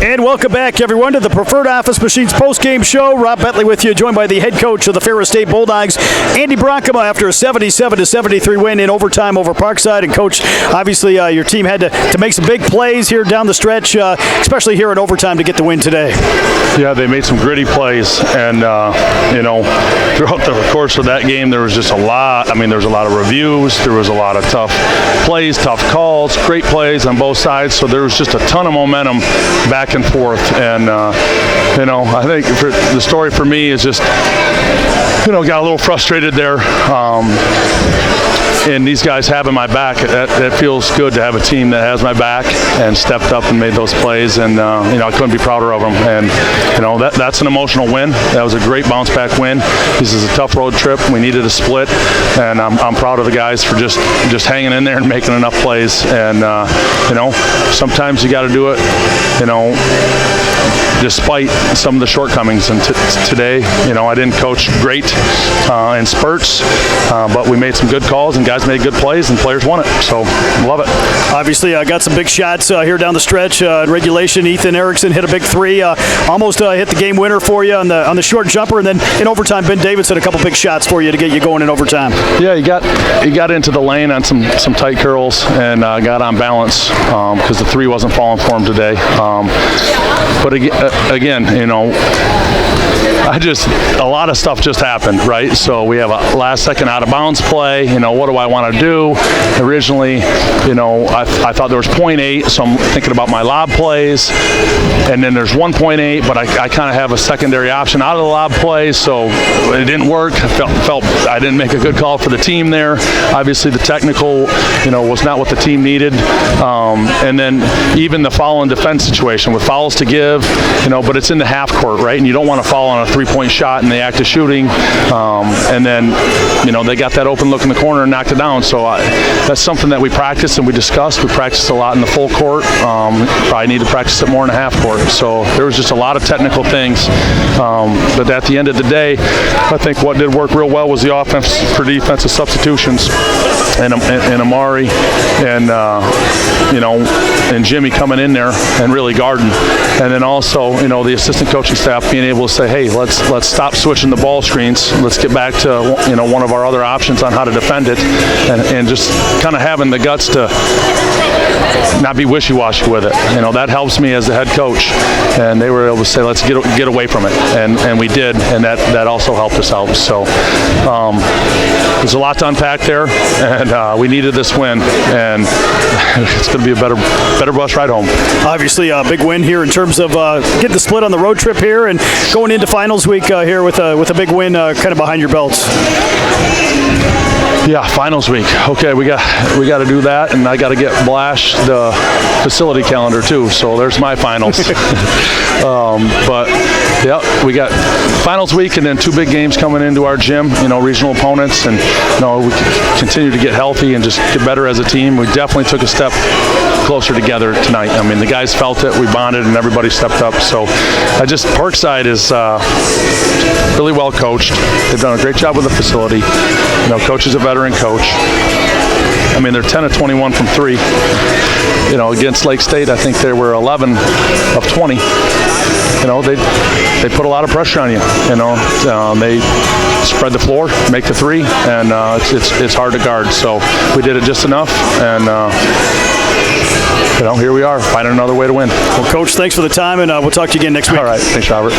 And welcome back, everyone, to the Preferred Office Machines postgame show. Rob Bentley with you, joined by the head coach of the Ferris State Bulldogs, Andy Bronkema, after a 77-73 win in overtime over Parkside. And, Coach, obviously your team had to make some big plays here down the stretch, especially here in overtime, to get the win today. Yeah, they made some gritty plays, and throughout the course of that game, there was just a lot. I mean, there was a lot of reviews, there was a lot of tough plays, tough calls, great plays on both sides. So there was just a ton of momentum back and forth, and I think the story for me is just got a little frustrated there. And these guys having my back, it feels good to have a team that has my back and stepped up and made those plays, and I couldn't be prouder of them. And that's an emotional win. That was a great bounce back win. This is a tough road trip. We needed a split, and I'm proud of the guys for just hanging in there and making enough plays. And sometimes you got to do it, despite some of the shortcomings. And today, I didn't coach great in spurts, but we made some good calls, and guys made good plays, and players won it. So, love it. Obviously, got some big shots here down the stretch. In regulation, Ethan Erickson hit a big three, almost hit the game winner for you on the short jumper, and then in overtime, Ben Davis had a couple big shots for you to get you going in overtime. Yeah, he got into the lane on some tight curls and got on balance because the three wasn't falling for him today. But again, a lot of stuff just happened, right? So we have a last-second out-of-bounds play. What do I want to do? Originally, I thought there was 0.8, so I'm thinking about my lob plays. And then there's 1.8, but I kind of have a secondary option out of the lob plays, so it didn't work. I felt I didn't make a good call for the team there. Obviously, the technical, was not what the team needed. And then even the foul and defense situation with fouls to give, but it's in the half court, right? And you don't want to foul on a three-point shot in the act of shooting. And then, they got that open look in the corner and knocked it down. So that's something that we practice and we discuss. We practice a lot in the full court. Probably need to practice it more in the half court. So there was just a lot of technical things. But at the end of the day, I think what did work real well was the offense for defensive substitutions. And Amari and and Jimmy coming in there and really guarding, and then also the assistant coaching staff being able to say, hey, let's stop switching the ball screens, let's get back to one of our other options on how to defend it, and just kind of having the guts to not be wishy-washy with it. That helps me as the head coach, and they were able to say, let's get away from it, and we did, and that also helped us out. So there's a lot to unpack there, and we needed this win, and it's going to be a better bus ride home. Obviously, a big win here in terms of getting the split on the road trip here and going into finals week here with a big win kind of behind your belts. Yeah, finals week. Okay, we got to do that, and I got to get Blash the facility calendar too. So there's my finals. But yeah, we got finals week, and then two big games coming into our gym. Regional opponents, and we continue to get healthy and just get better as a team. We definitely took a step closer together tonight. I mean, the guys felt it. We bonded, and everybody stepped up. So Parkside is really well coached. They've done a great job with the facility. Coach is a veteran coach. I mean, they're 10 of 21 from three. Against Lake State, I think they were 11 of 20. They put a lot of pressure on you. They spread the floor, make the three, and it's hard to guard. So we did it just enough, and here we are, finding another way to win. Well, Coach, thanks for the time, and we'll talk to you again next week. All right, thanks, Robert.